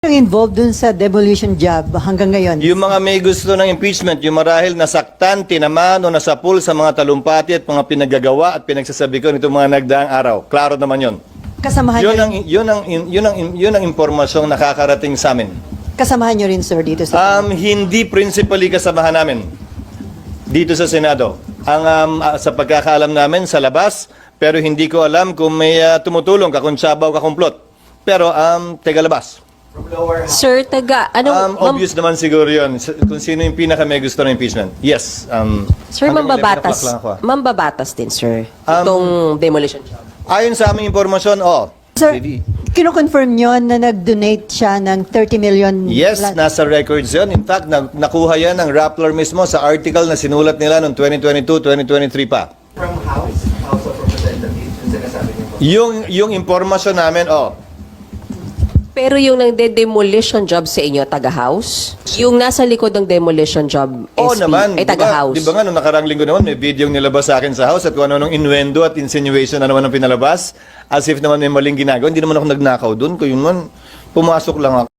Yung involved dun sa demolition job hanggang ngayon? Yung mga may gusto ng impeachment, yung marahil nasaktan, tinamaan o nasapul sa mga talumpati at mga pinaggagawa at pinagsasabi ko nitong mga nagdaang araw. Klaro naman yon. Kasamahan nyo rin, Yun ang impormasyong nakakarating sa amin. kasamahan nyo rin, sir, dito sa... Hindi principally kasamahan namin dito sa Senado. Sa pagkakaalam namin sa labas, pero hindi ko alam kung may tumutulong, kakuntsaba o kakumplot. Pero tega labas. Sir, Obvious naman siguro yun. Kung sino yung pinaka may gusto ng impeachment. Yes. Sir, hanggang mambabatas. 11 o'clock lang ako, Mambabatas din, sir. Itong demolition job. Ayon sa aming impormasyon, Sir, Lady. kino-confirm nyo na nag-donate siya ng 30 million? Yes, nasa records yun. In fact, nakuha yan ng Rappler mismo sa article na sinulat nila noong 2022-2023 pa. From House of Representatives, yung sinasabi niyo po. Yung impormasyon namin, Pero yung nagde-demolition job sa inyo, taga-house? Yung nasa likod ng demolition job naman. ay taga-house? Di ba nga, nung nakarang linggo naman, may video yung nilabas sa akin sa house at kung ano nung innuendo at insinuation na naman ang pinalabas, as if naman may maling ginagawa. Hindi naman ako nagnakaw doon. Kung yun man, pumasok lang ako.